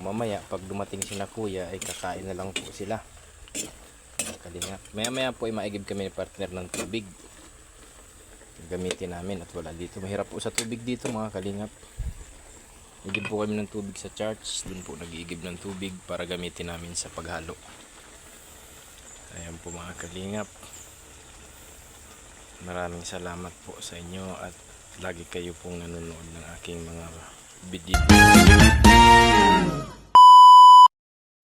mamaya pag dumating si na kuya ay kakain na lang po sila. Kalingap. Maya maya po ay maigib kami ni partner ng tubig. Gamitin namin at wala dito. Mahirap po sa tubig dito mga kalingap. Igib po kami ng tubig sa church. Doon po nag-iigib ng tubig para gamitin namin sa paghalo. Ayan po mga kalingap. Maraming salamat po sa inyo at lagi kayo pong nanonood ng aking mga video.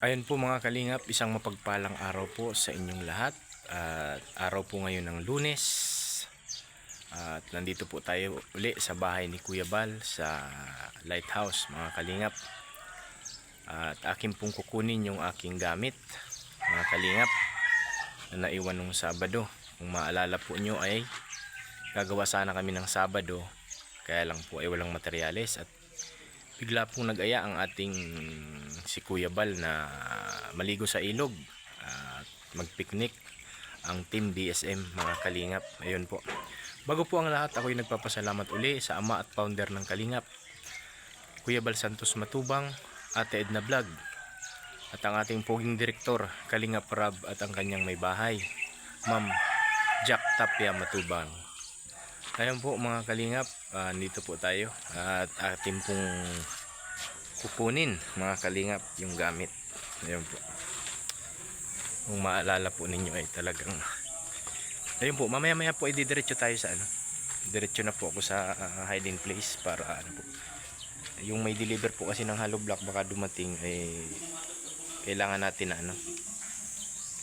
Ayun po mga kalingap, isang mapagpalang araw po sa inyong lahat. At araw po ngayon ng Lunes. At nandito po tayo uli sa bahay ni Kuya Bal sa Lighthouse mga kalingap. At akin pong kukunin yung aking gamit mga kalingap na naiwan nung Sabado. Kung maalala po nyo ay gagawa sana kami ng Sabado, kaya lang po ay walang materyales at bigla pong nag-aya ang ating si Kuya Bal na maligo sa ilog at mag-picnic ang team BSM mga kalingap. Ayun po. Bago po ang lahat, ako'y nagpapasalamat uli sa ama at founder ng Kalingap, Kuya Bal Santos Matubang, Ate Edna Vlog, at ang ating poging direktor, Kalingap Rab, at ang kanyang may bahay, Ma'am Jack Tapia Matubang. Ayun po mga kalingap, dito po tayo at atin pong kukunin mga kalingap yung gamit. Ayun po. Kung maalala po ninyo ay talagang ayun po, mamaya maya po ididiretso tayo sa diretso na po ako sa hiding place para po. Yung may deliver po kasi ng hollow block baka dumating ay kailangan natin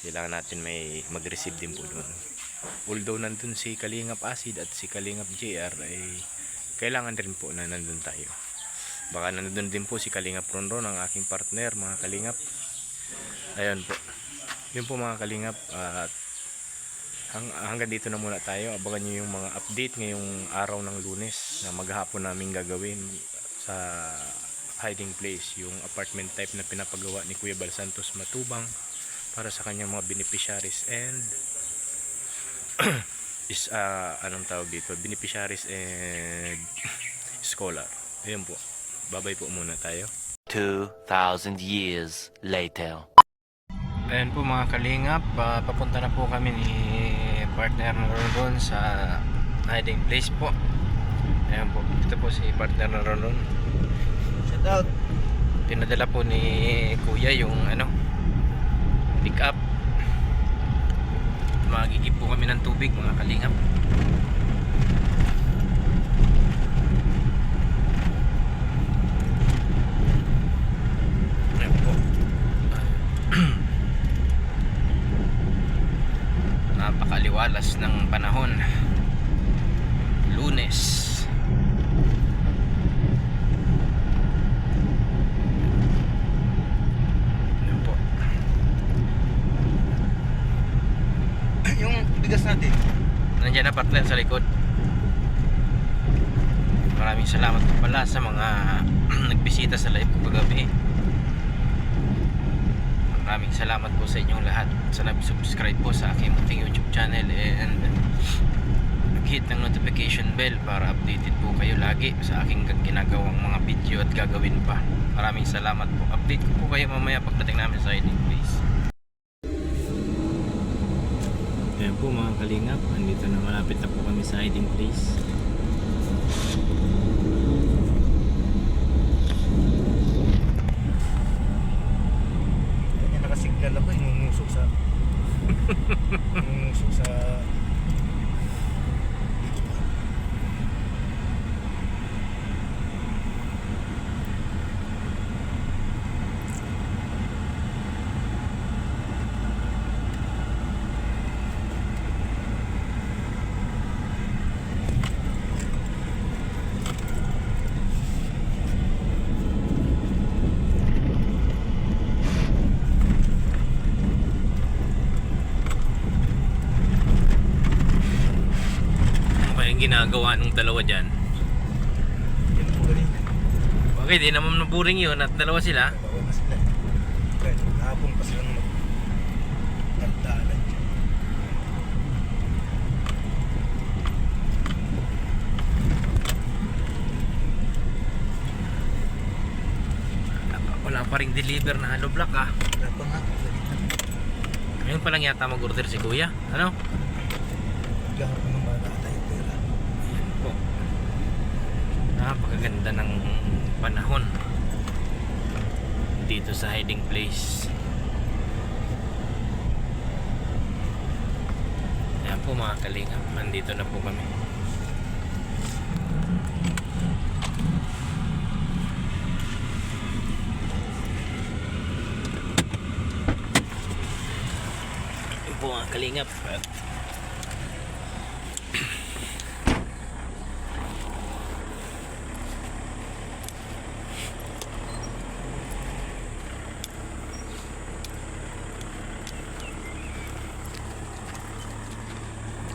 kailangan natin may mag-receive din po doon. Although nandun si Kalingap Acid at si Kalingap JR ay kailangan rin po na nandun tayo. Baka nandun din po si Kalingap Ronron, ang aking partner mga kalingap. Ayun po. Yun po mga kalingap at hanggang dito na muna tayo. Abangan nyo yung mga update ngayong araw ng Lunes na maghapon namin gagawin sa hiding place, yung apartment type na pinapagawa ni Kuya Bal Santos Matubang para sa kanyang mga beneficiaries and is anong tawag dito, beneficiaries and scholar. Ayun po, babay po muna tayo. 2,000 years later. Ayun po mga kalingap, papunta na po kami ni partner na Ronron sa hiding place po. Ayun po, ito po si partner na Ronron. Shout out. Pinadala po ni Kuya yung pick up. Magigib po kami ng tubig mga kalingap. Ayan po. Napakaliwalas ng panahon. Lunes. Ayan po. Yung bigas natin. Nandiyan na partner sa likod. Maraming salamat po pala sa mga nagbisita sa live ko kagabi. Maraming salamat po sa inyong lahat sa nag-subscribe po sa aking munting YouTube channel and hit ng notification bell para updated po kayo lagi sa aking ginagawang mga video at gagawin pa. Maraming salamat po. Update ko po kayo mamaya pagdating namin sa hiding place. Ayan po mga kalingap, andito na, malapit na po kami sa hiding place. Kanya nakasignal ako, inungusok sa inungusok sa dito pa. Ginagawa ng dalawa dyan. Yan po kanina. Okay, di naman naburing yun at dalawa sila. Bawa na sila. Kaya hapon pa silang magdaanan. Wala pa ring deliver na hollow block ah. Wala pa nga. Ganito. Ngayon pa lang yata mag-order si kuya. Ano? Gahapon ng bata tayo pera. Ayan po. Napakaganda ng panahon dito sa hiding place. Ayan po mga kalingap, nandito na po kami. Ayan po mga kalingap.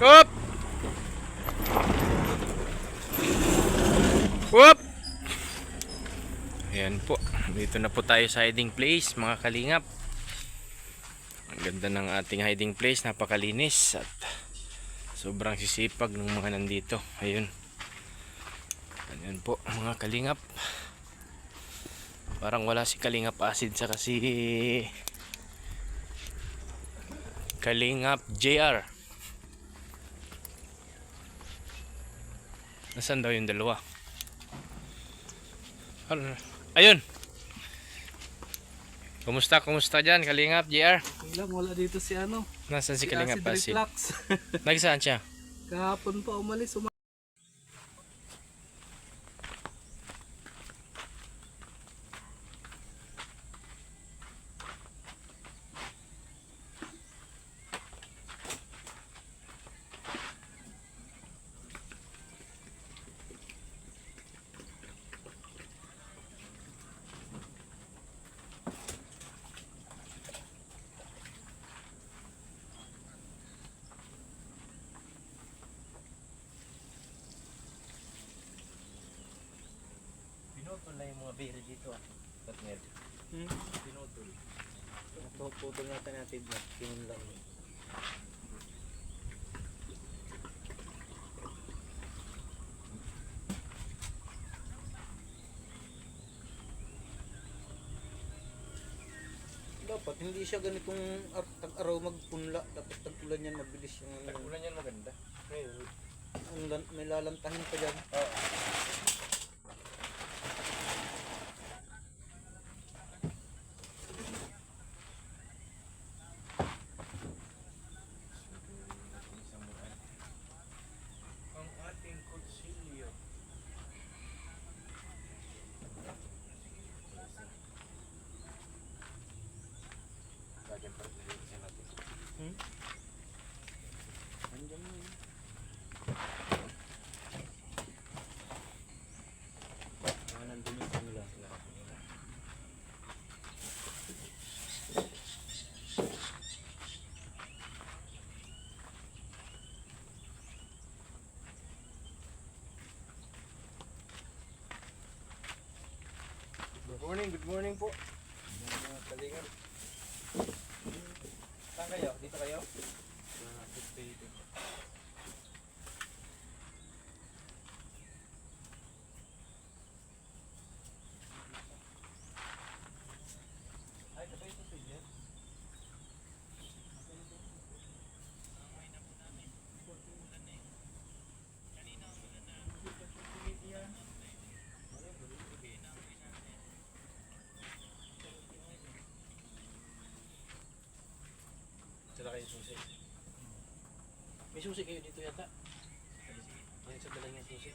Up! Up! Ayan po. Dito na po tayo sa hiding place, mga kalingap. Ang ganda ng ating hiding place. Napakalinis at sobrang sisipag ng mga nandito. Ayun. Ayan po, mga kalingap. Parang wala si Kalingap Acid sa kasi Kalingap JR. Nasaan daw yung dalawa? Ayun! Kumusta dyan, Kalingap, JR? Wala, wala dito si ano. Nasaan si Si Kalingap Acid Acid? Reflux. Nagsaan siya? Kahapon pa umalis. Pinutol na yung mga biri dito ah. Tatnged. Pinutol. Ito, putol natin na. Kinunlang. Dapat hindi siya ganitong tag-araw magpunla. Dapat tag-ulan yan mabilis yung Tag-ulan yan maganda. may lalantahin pa dyan. Ang ating kutsilyo. Lagyan pa rin natin natin. Andyan mo yun. Nandun yung kanila. Good morning po. Mga kalingap. Saan kayo? Dito kayo? Ay, ito ito sa inyo. Sila kayo susi. May susi kayo dito yata. Yan sa dalang yung susi.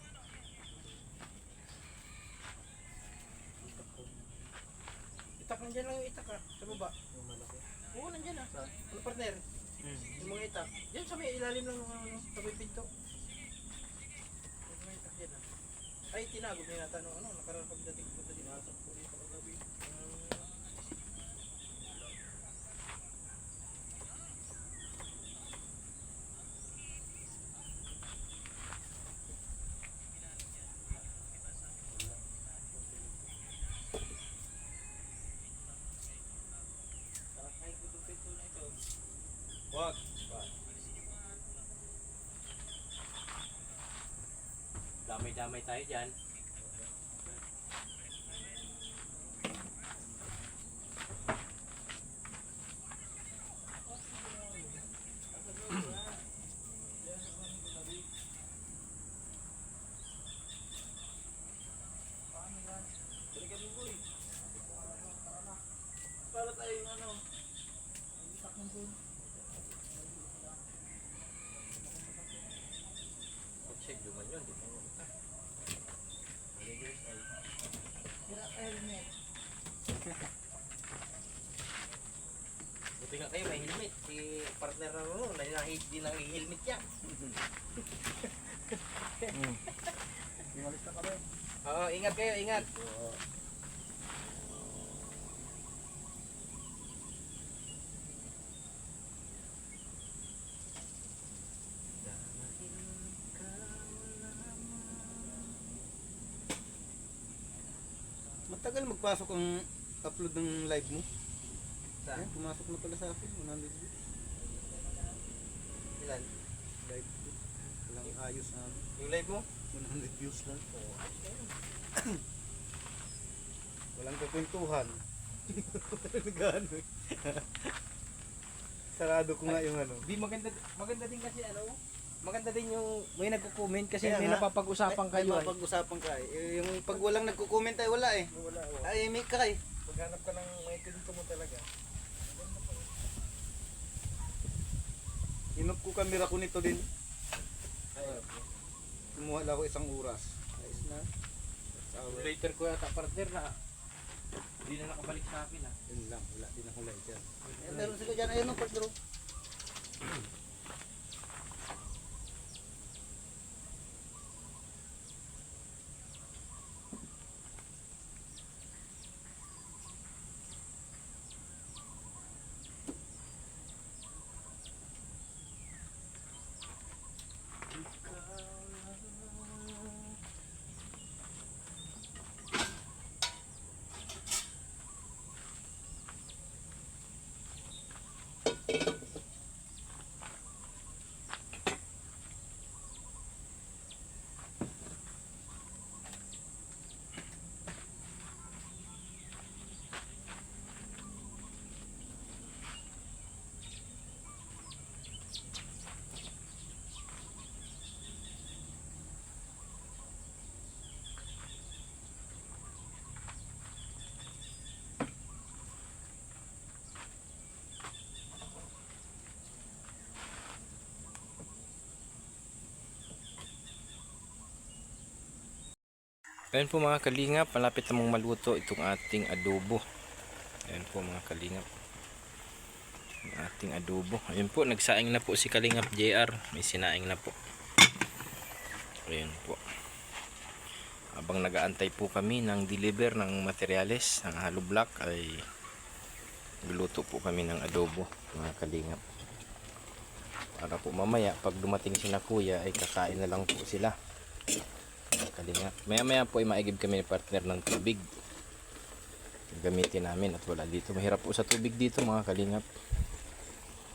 Itak nandyan lang yung itak ha. Sa baba. Oo, nandyan ha. Ano partner? Yung mga itak. Diyan sa may ilalim lang ng ano, tabi pinto. Yung mga itak dyan ha. Ay, tinago niya nata nung ano, nakaraan pagdating ko dito. Dinasap ko dito kagabi. Wag. Damay-damay tayo dyan. Buti nga kayo may helmet. Si partner na ano, di nang helmet yan. Umalis na kami. Oo, ingat kayo, ingat. Matagal magpasok ang upload ng live mo. Saan? Pumasok na pala sa akin, 100 views. Ilan? Live ko. Walang ayos na. Yung live mo? 100 views lang. Walang kukwentuhan. Nagano eh. Sarado ko nga yung ano. Di maganda din kasi ano, maganda din yung may nagko-comment kasi Kaya may nga. napapag-usapan Ay, kayo. may mapag-usapan ka eh. Yung pag walang nagko-comment ay wala eh. Wala. Ay, may ka eh. Maghanap ka ng may dito mo talaga. Inop ko kamera ko nito din. Kumuha lang ako isang oras. Ayos na. Later ko yata partner na hindi na nakabalik sa akin ha. Yun lang, wala din ako light dyan. Meron sila dyan, ayun ang partner. Ayan po mga kalingap, malapit namang maluto itong ating adobo. Ayan po mga kalingap, ang ating adobo. Ayan po, nagsaing na po si Kalingap JR, may sinaing na po. Ayan po, habang nagaantay po kami ng deliver ng materyales ng hollow block, ay luluto po kami ng adobo mga kalingap, para po mamaya pag dumating si na kuya ay kakain na lang po sila mga kalingap. Maya maya po ay maigib kami ni partner ng tubig, gamitin namin at wala dito, mahirap po sa tubig dito mga kalingap.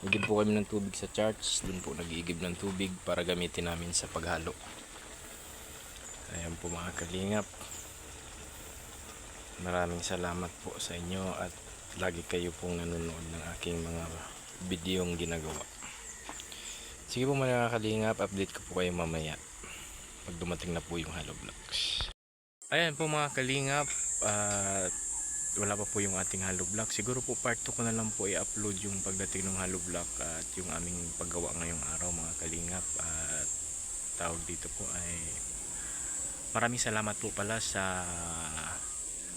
Igib po kami ng tubig sa church, dun po nag-iigib ng tubig para gamitin namin sa paghalo. Ayan po mga kalingap, maraming salamat po sa inyo at lagi kayo pong nanonood ng aking mga videong ginagawa. Sige po mga kalingap, update ko po kayo mamaya pag dumating na po yung hollow blocks. Ayan po mga kalingap, wala pa po yung ating hollow block. Siguro po part 2 ko na lang po i-upload yung pagdating ng hollow block at yung aming paggawa ngayong araw mga kalingap. At tawag dito po ay maraming salamat po pala sa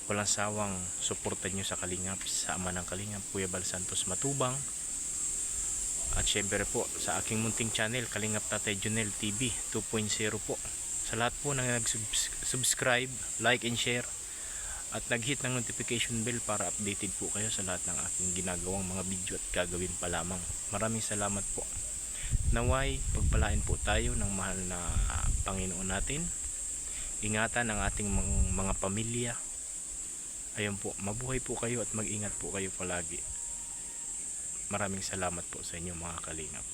walang sawang suporta nyo sa Kalingap, sa ama ng Kalingap, Kuya Bal Santos Matubang. At syempre po sa aking munting channel, Kalingap Tatay Junel TV 2.0 po. Sa lahat po na nag-subscribe, like and share at nag-hit ng notification bell para updated po kayo sa lahat ng aking ginagawang mga video at gagawin pa lamang. Maraming salamat po. Naway pagpalain po tayo ng mahal na Panginoon natin. Ingatan ang ating mga pamilya. Ayun po, mabuhay po kayo at mag-ingat po kayo palagi. Maraming salamat po sa inyo mga kalingap.